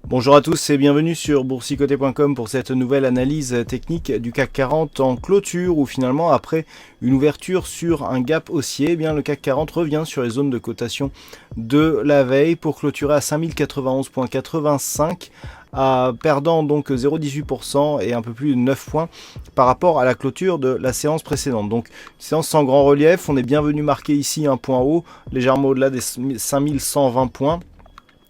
Bonjour à tous et bienvenue sur boursicoté.com pour cette nouvelle analyse technique du CAC 40 en clôture où finalement après une ouverture sur un gap haussier, le CAC 40 revient sur les zones de cotation de la veille pour clôturer à 5091,85 perdant donc 0,18% et un peu plus de 9 points par rapport à la clôture de la séance précédente. Donc séance sans grand relief, on est bien venu marquer ici un point haut légèrement au-delà des 5120 points.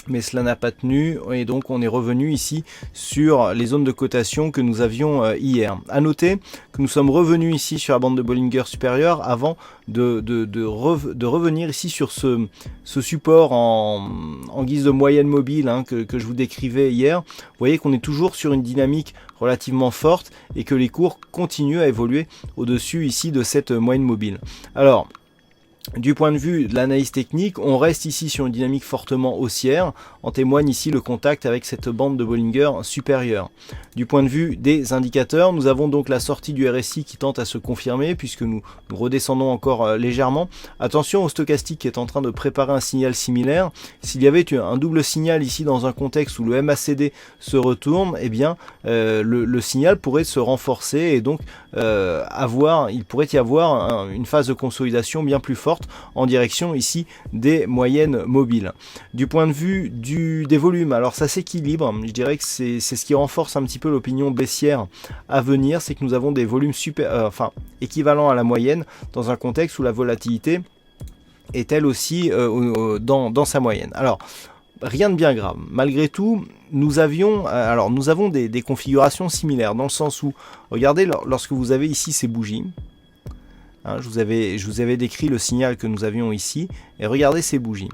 Mais cela n'a pas tenu et donc on est revenu ici sur les zones de cotation que nous avions hier. A noter que nous sommes revenus ici sur la bande de Bollinger supérieure avant de revenir ici sur ce support en guise de moyenne mobile que je vous décrivais hier. Vous voyez qu'on est toujours sur une dynamique relativement forte et que les cours continuent à évoluer au-dessus ici de cette moyenne mobile. Alors, du point de vue de l'analyse technique, on reste ici sur une dynamique fortement haussière, en témoigne ici le contact avec cette bande de Bollinger supérieure. Du point de vue des indicateurs, nous avons donc la sortie du RSI qui tente à se confirmer puisque nous redescendons encore légèrement. Attention au stochastique qui est en train de préparer un signal similaire. S'il y avait un double signal ici dans un contexte où le MACD se retourne, eh bien le signal pourrait se renforcer et donc il pourrait y avoir une phase de consolidation bien plus forte en direction ici des moyennes mobiles. Du point de vue des volumes, alors ça s'équilibre, je dirais que c'est ce qui renforce un petit peu l'opinion baissière à venir, c'est que nous avons des volumes équivalents à la moyenne dans un contexte où la volatilité est elle aussi dans sa moyenne. Alors rien de bien grave. Malgré tout, nous avons des configurations similaires dans le sens où, regardez, lorsque vous avez ici ces bougies, je vous avais décrit le signal que nous avions ici, et regardez ces bougies.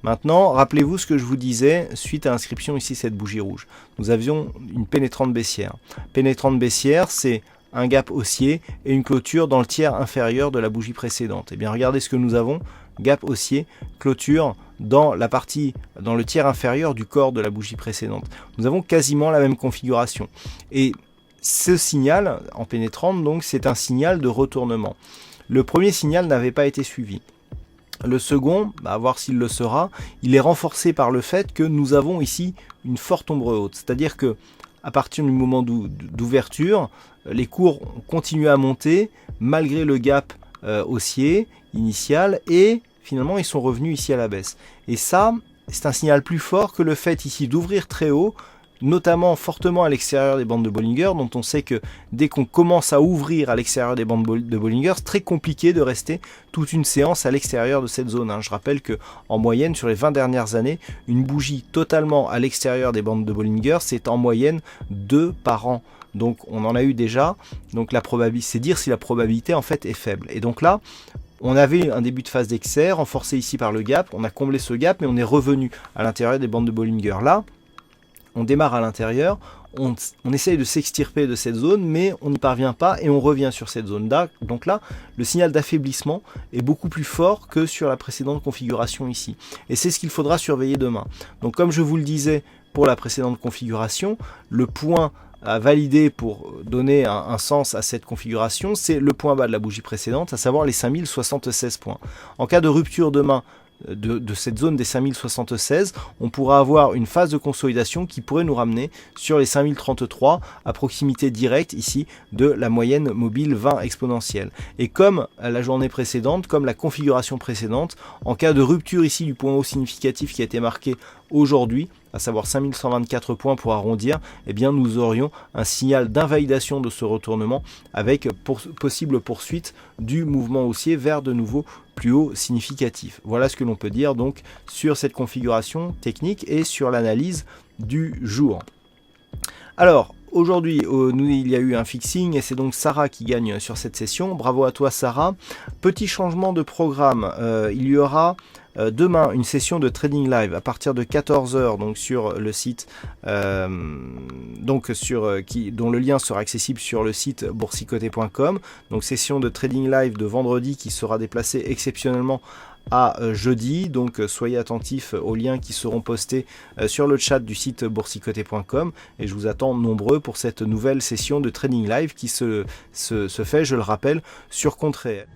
Maintenant, rappelez-vous ce que je vous disais suite à l'inscription ici cette bougie rouge. Nous avions une pénétrante baissière. Pénétrante baissière, c'est un gap haussier et une clôture dans le tiers inférieur de la bougie précédente. Et bien, regardez ce que nous avons. Gap haussier, clôture dans le tiers inférieur du corps de la bougie précédente. Nous avons quasiment la même configuration. Et ce signal en pénétrante, donc, c'est un signal de retournement. Le premier signal n'avait pas été suivi. Le second, à voir s'il le sera, il est renforcé par le fait que nous avons ici une forte ombre haute. C'est-à-dire que à partir du moment d'ouverture, les cours continuent à monter malgré le gap haussier initial et finalement ils sont revenus ici à la baisse. Et ça, c'est un signal plus fort que le fait ici d'ouvrir très haut, notamment fortement à l'extérieur des bandes de Bollinger, dont on sait que dès qu'on commence à ouvrir à l'extérieur des bandes de Bollinger, c'est très compliqué de rester toute une séance à l'extérieur de cette zone. Je rappelle que en moyenne, sur les 20 dernières années, une bougie totalement à l'extérieur des bandes de Bollinger, c'est en moyenne 2 par an. Donc on en a eu déjà, donc la probabilité, c'est dire si la probabilité en fait est faible. Et donc là, on avait un début de phase d'excès, renforcé ici par le gap, on a comblé ce gap, mais on est revenu à l'intérieur des bandes de Bollinger. Là, on démarre à l'intérieur, on essaye de s'extirper de cette zone, mais on n'y parvient pas et on revient sur cette zone-là. Donc là, le signal d'affaiblissement est beaucoup plus fort que sur la précédente configuration ici. Et c'est ce qu'il faudra surveiller demain. Donc comme je vous le disais pour la précédente configuration, le point à valider pour donner un sens à cette configuration, c'est le point bas de la bougie précédente, à savoir les 5076 points. En cas de rupture demain, de cette zone des 5076, on pourra avoir une phase de consolidation qui pourrait nous ramener sur les 5033 à proximité directe ici de la moyenne mobile 20 exponentielle. Et comme la journée précédente, comme la configuration précédente, en cas de rupture ici du point haut significatif qui a été marqué aujourd'hui, à savoir 5124 points pour arrondir, eh bien nous aurions un signal d'invalidation de ce retournement avec possible poursuite du mouvement haussier vers de nouveaux plus hauts significatifs. Voilà ce que l'on peut dire donc sur cette configuration technique et sur l'analyse du jour. Alors, aujourd'hui, il y a eu un fixing et c'est donc Sarah qui gagne sur cette session. Bravo à toi Sarah. Petit changement de programme, il y aura demain une session de trading live à partir de 14 h donc sur le site dont le lien sera accessible sur le site boursicoté.com. Donc session de trading live de vendredi qui sera déplacée exceptionnellement à jeudi, donc soyez attentifs aux liens qui seront postés sur le chat du site boursicoté.com et je vous attends nombreux pour cette nouvelle session de trading live qui se fait, je le rappelle, sur compte réel.